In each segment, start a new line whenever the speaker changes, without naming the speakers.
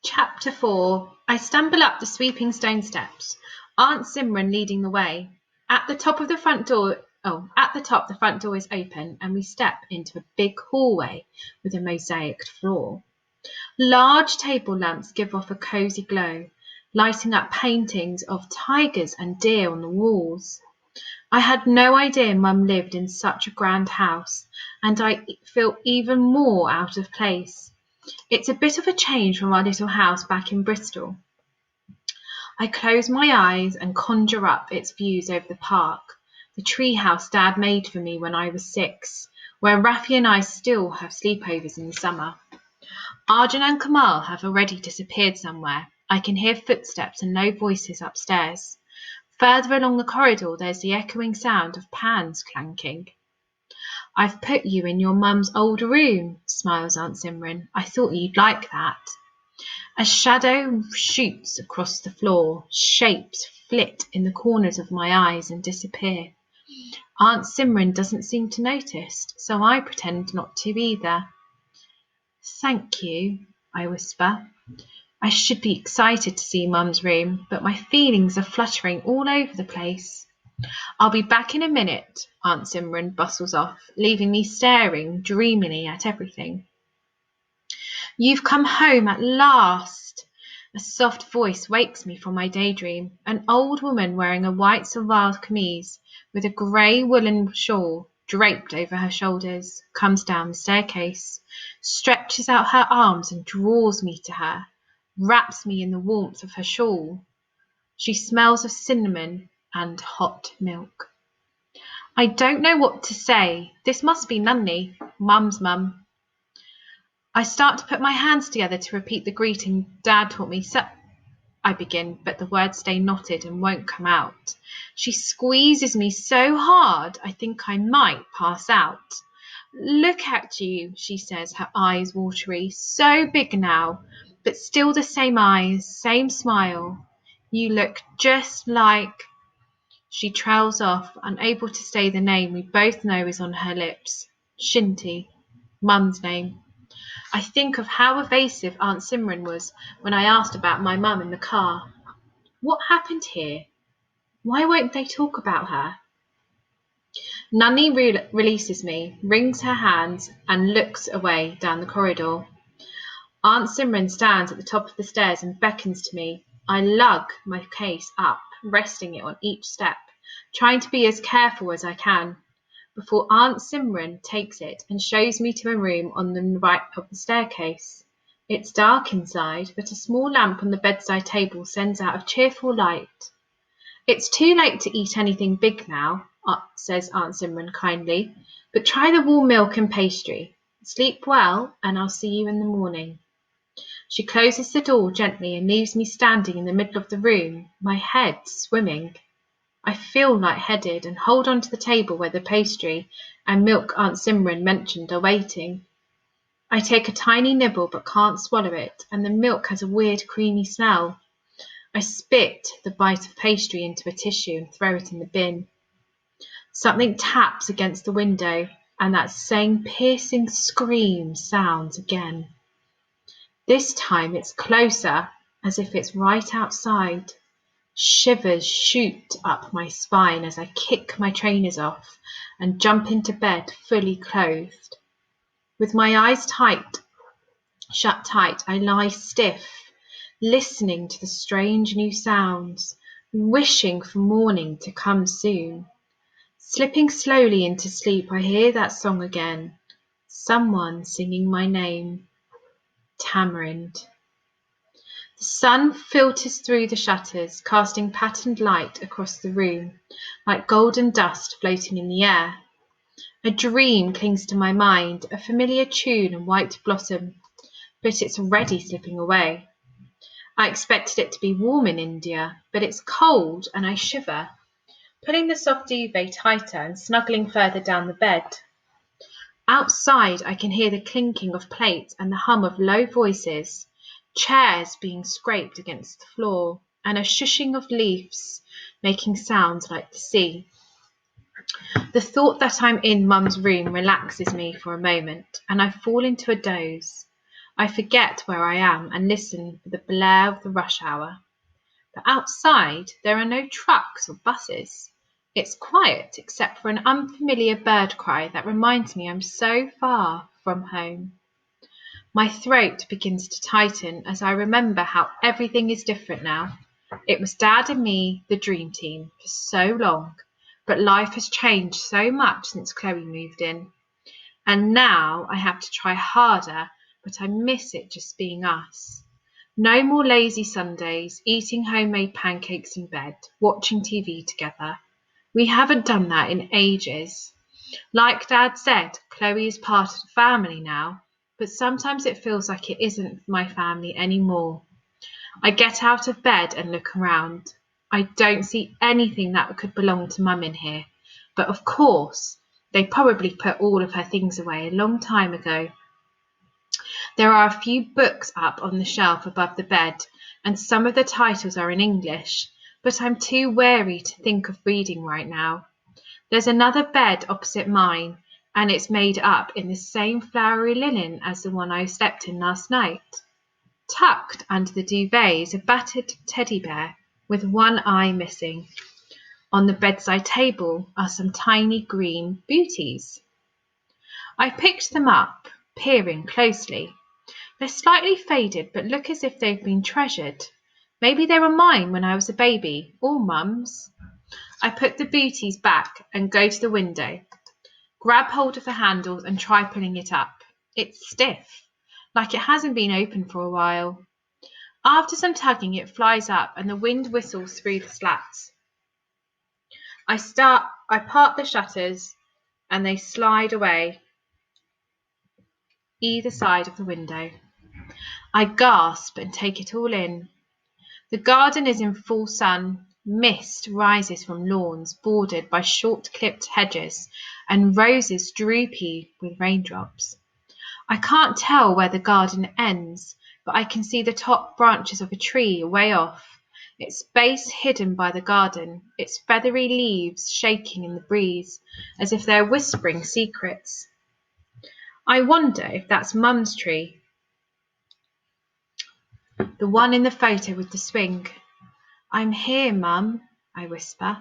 Chapter 4. I stumble up the sweeping stone steps, Aunt Simran leading the way. At the top, the front door is open, and we step into a big hallway with a mosaiced floor. Large table lamps give off a cosy glow, lighting up paintings of tigers and deer on the walls. I had no idea Mum lived in such a grand house, and I feel even more out of place. It's a bit of a change from our little house back in Bristol. I close my eyes and conjure up its views over the park, the tree house Dad made for me when I was 6, where Rafi and I still have sleepovers in the summer. Arjun and Kamal have already disappeared somewhere. I can hear footsteps and low voices upstairs. Further along the corridor, there's the echoing sound of pans clanking. I've put you in your mum's old room, smiles Aunt Simran. I thought you'd like that. A shadow shoots across the floor. Shapes flit in the corners of my eyes and disappear. Aunt Simran doesn't seem to notice, so I pretend not to either. Thank you, I whisper. I should be excited to see Mum's room, but my feelings are fluttering all over the place. I'll be back in a minute, Aunt Simran bustles off, leaving me staring dreamily at everything. You've come home at last. A soft voice wakes me from my daydream. An old woman wearing a white salwar kameez with a grey woolen shawl draped over her shoulders comes down the staircase, stretches out her arms and draws me to her, wraps me in the warmth of her shawl. She smells of cinnamon and hot milk. I don't know what to say. This must be Nunni, Mum's mum. I start to put my hands together to repeat the greeting Dad taught me. I begin, but the words stay knotted and won't come out. She squeezes me so hard, I think I might pass out. Look at you, she says, her eyes watery, so big now, but still the same eyes, same smile. You look just like... She trails off, unable to say the name we both know is on her lips. Shinty, Mum's name. I think of how evasive Aunt Simran was when I asked about my mum in the car. What happened here? Why won't they talk about her? Nunni releases me, wrings her hands, and looks away down the corridor. Aunt Simran stands at the top of the stairs and beckons to me. I lug my case up, resting it on each step, trying to be as careful as I can, before Aunt Simran takes it and shows me to a room on the right of the staircase. It's dark inside, but a small lamp on the bedside table sends out a cheerful light. It's too late to eat anything big now, says Aunt Simran kindly, but try the warm milk and pastry. Sleep well, and I'll see you in the morning. She closes the door gently and leaves me standing in the middle of the room, my head swimming. I feel lightheaded and hold on to the table where the pastry and milk Aunt Simran mentioned are waiting. I take a tiny nibble but can't swallow it, and the milk has a weird creamy smell. I spit the bite of pastry into a tissue and throw it in the bin. Something taps against the window, and that same piercing scream sounds again. This time it's closer, as if it's right outside. Shivers shoot up my spine as I kick my trainers off and jump into bed fully clothed. With my eyes shut tight, I lie stiff, listening to the strange new sounds, wishing for morning to come soon. Slipping slowly into sleep, I hear that song again, someone singing my name, Tamarind. The sun filters through the shutters, casting patterned light across the room, like golden dust floating in the air. A dream clings to my mind, a familiar tune and white blossom, but it's already slipping away. I expected it to be warm in India, but it's cold and I shiver, pulling the soft duvet tighter and snuggling further down the bed. Outside, I can hear the clinking of plates and the hum of low voices, chairs being scraped against the floor, and a shushing of leaves making sounds like the sea. The thought that I'm in Mum's room relaxes me for a moment, and I fall into a doze. I forget where I am and listen for the blare of the rush hour. But outside, there are no trucks or buses. It's quiet except for an unfamiliar bird cry that reminds me I'm so far from home. My throat begins to tighten as I remember how everything is different now. It was Dad and me, the dream team, for so long, but life has changed so much since Chloe moved in. And now I have to try harder, but I miss it just being us. No more lazy Sundays, eating homemade pancakes in bed, watching TV together. We haven't done that in ages. Like Dad said, Chloe is part of the family now, but sometimes it feels like it isn't my family anymore. I get out of bed and look around. I don't see anything that could belong to Mum in here, but of course, they probably put all of her things away a long time ago. There are a few books up on the shelf above the bed, and some of the titles are in English, but I'm too wary to think of reading right now. There's another bed opposite mine, and it's made up in the same flowery linen as the one I slept in last night. Tucked under the duvet is a battered teddy bear with one eye missing. On the bedside table are some tiny green booties. I picked them up, peering closely. They're slightly faded, but look as if they've been treasured. Maybe they were mine when I was a baby, or Mum's. I put the booties back and go to the window. Grab hold of the handles and try pulling it up. It's stiff, like it hasn't been open for a while. After some tugging, it flies up and the wind whistles through the slats. I part the shutters and they slide away either side of the window. I gasp and take it all in. The garden is in full sun. Mist rises from lawns bordered by short-clipped hedges and roses droopy with raindrops. I can't tell where the garden ends, but I can see the top branches of a tree way off, its base hidden by the garden, its feathery leaves shaking in the breeze as if they're whispering secrets. I wonder if that's Mum's tree, the one in the photo with the swing. I'm here, Mum, I whisper.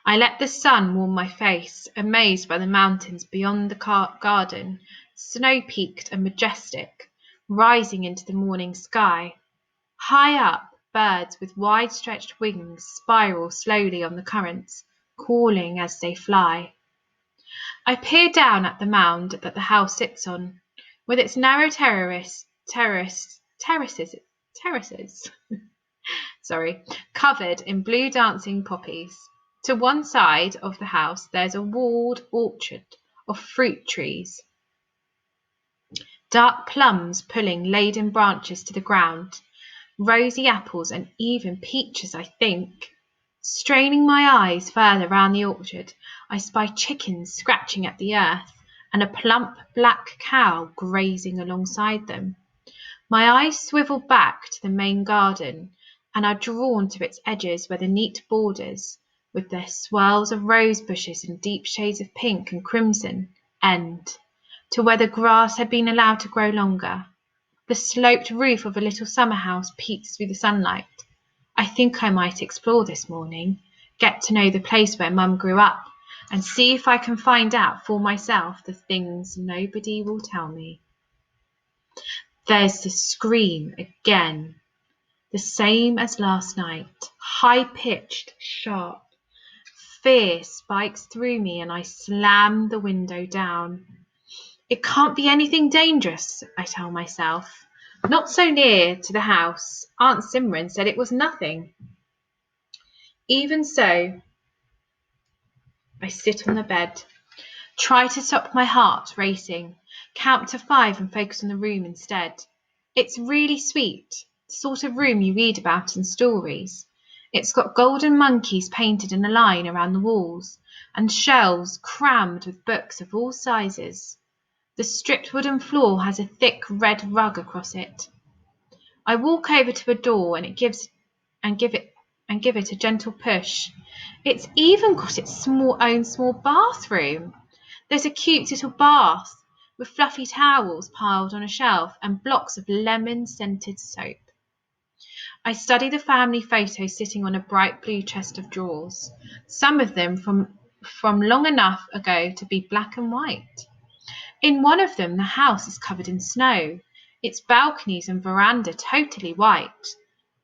I let the sun warm my face, amazed by the mountains beyond the garden, snow-peaked and majestic, rising into the morning sky. High up, birds with wide-stretched wings spiral slowly on the currents, calling as they fly. I peer down at the mound that the house sits on, with its narrow terraces, covered in blue dancing poppies. To one side of the house there's a walled orchard of fruit trees, dark plums pulling laden branches to the ground, rosy apples and even peaches, I think. Straining my eyes further round the orchard, I spy chickens scratching at the earth and a plump black cow grazing alongside them. My eyes swivel back to the main garden and are drawn to its edges where the neat borders, with their swirls of rose bushes and deep shades of pink and crimson, end, to where the grass had been allowed to grow longer. The sloped roof of a little summer house peeks through the sunlight. I think I might explore this morning, get to know the place where Mum grew up, and see if I can find out for myself the things nobody will tell me. There's the scream again, the same as last night, high-pitched, sharp. Fear spikes through me and I slam the window down. It can't be anything dangerous, I tell myself. Not so near to the house. Aunt Simran said it was nothing. Even so, I sit on the bed, try to stop my heart racing, count to 5 and focus on the room instead. It's really sweet, the sort of room you read about in stories. It's got golden monkeys painted in a line around the walls, and shelves crammed with books of all sizes. The stripped wooden floor has a thick red rug across it. I walk over to a door and give it a gentle push. It's even got its own small bathroom. There's a cute little bath, with fluffy towels piled on a shelf and blocks of lemon-scented soap. I study the family photos sitting on a bright blue chest of drawers, some of them from long enough ago to be black and white. In one of them, the house is covered in snow, its balconies and veranda totally white.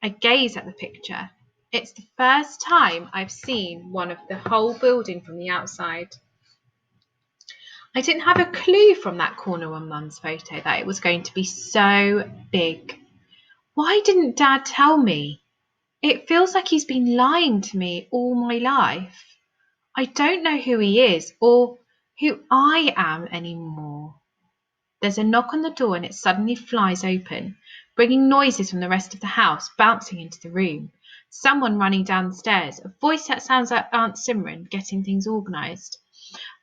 I gaze at the picture. It's the first time I've seen one of the whole building from the outside. I didn't have a clue from that corner on Mum's photo that it was going to be so big. Why didn't Dad tell me? It feels like he's been lying to me all my life. I don't know who he is or who I am anymore. There's a knock on the door and it suddenly flies open, bringing noises from the rest of the house bouncing into the room. Someone running down the stairs, a voice that sounds like Aunt Simran getting things organised.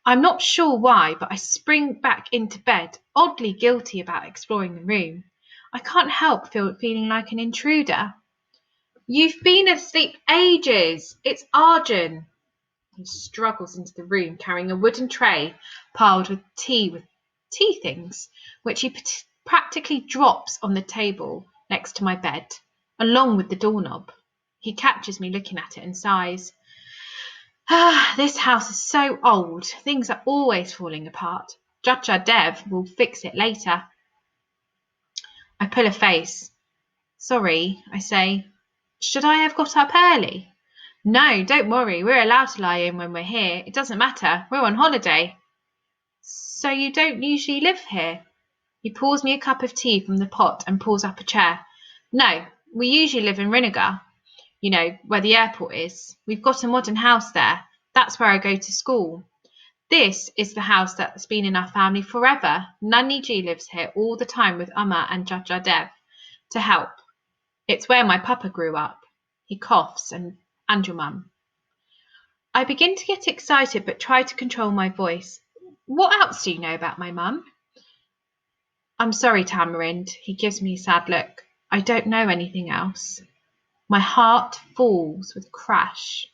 I'm not sure why, but I spring back into bed, oddly guilty about exploring the room. I can't help feeling like an intruder. You've been asleep ages. It's Arjun. He struggles into the room carrying a wooden tray piled with tea things, which he practically drops on the table next to my bed, along with the doorknob. He catches me looking at it and sighs. This house is so old. Things are always falling apart. Chacha Dev will fix it later. I pull a face. Sorry, I say. Should I have got up early? No, don't worry. We're allowed to lie in when we're here. It doesn't matter. We're on holiday. So you don't usually live here? He pours me a cup of tea from the pot and pulls up a chair. No, we usually live in Rinagar. You know, where the airport is. We've got a modern house there. That's where I go to school. This is the house that's been in our family forever. Nanny G lives here all the time with Amma and Chacha Dev to help. It's where my papa grew up. He coughs and your mum. I begin to get excited but try to control my voice. What else do you know about my mum? I'm sorry, Tamarind. He gives me a sad look. I don't know anything else. My heart falls with a crash.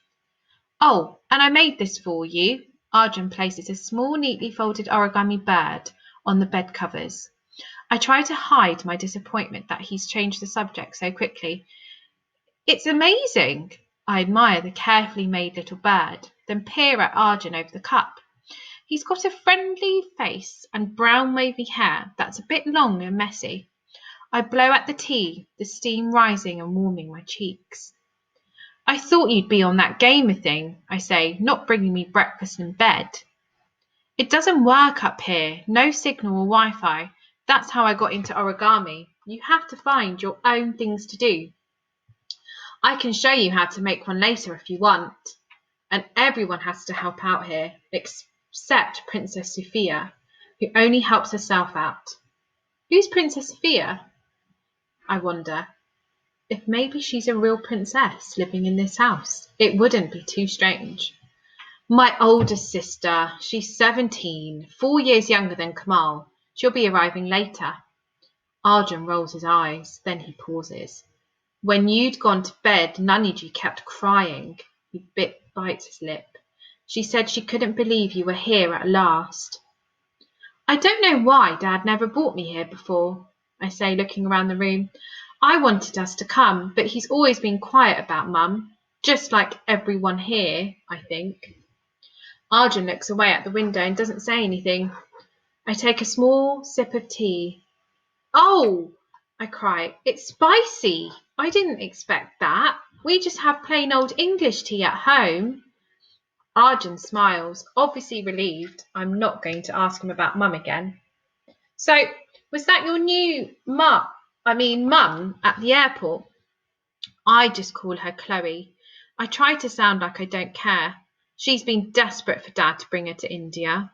Oh, and I made this for you. Arjun places a small, neatly folded origami bird on the bed covers. I try to hide my disappointment that he's changed the subject so quickly. It's amazing. I admire the carefully made little bird, then peer at Arjun over the cup. He's got a friendly face and brown wavy hair that's a bit long and messy. I blow at the tea, the steam rising and warming my cheeks. I thought you'd be on that gamer thing, I say, not bringing me breakfast in bed. It doesn't work up here, no signal or Wi-Fi. That's how I got into origami. You have to find your own things to do. I can show you how to make one later if you want. And everyone has to help out here, except Princess Sophia, who only helps herself out. Who's Princess Sophia? I wonder. If maybe she's a real princess living in this house, it wouldn't be too strange. My oldest sister, she's 17, 4 years younger than Kamal. She'll be arriving later. Arjun rolls his eyes, then he pauses. When you'd gone to bed, Naniji kept crying. He bites his lip. She said she couldn't believe you were here at last. I don't know why Dad never brought me here before, I say, looking around the room. I wanted us to come, but he's always been quiet about Mum, just like everyone here, I think. Arjun looks away at the window and doesn't say anything. I take a small sip of tea. Oh, I cry, it's spicy. I didn't expect that. We just have plain old English tea at home. Arjun smiles, obviously relieved. I'm not going to ask him about Mum again. So, was that your new mum at the airport? I just call her Chloe. I try to sound like I don't care. She's been desperate for Dad to bring her to India.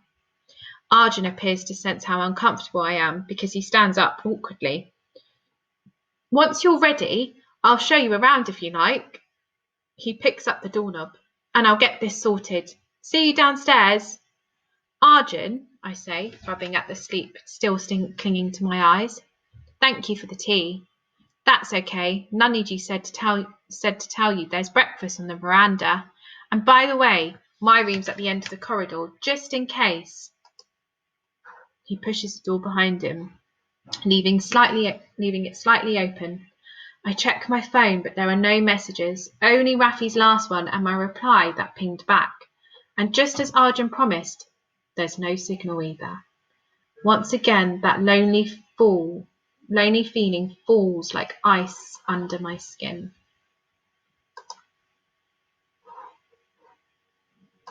Arjun appears to sense how uncomfortable I am because he stands up awkwardly. Once you're ready, I'll show you around if you like. He picks up the doorknob, and I'll get this sorted. See you downstairs. Arjun, I say, rubbing at the sleep still clinging to my eyes. Thank you for the tea. That's okay. Naniji said to tell you there's breakfast on the veranda. And by the way, my room's at the end of the corridor, just in case. He pushes the door behind him, leaving it slightly open. I check my phone, but there are no messages, only Rafi's last one and my reply that pinged back. And just as Arjun promised, there's no signal either. Once again, that lonely feeling falls like ice under my skin.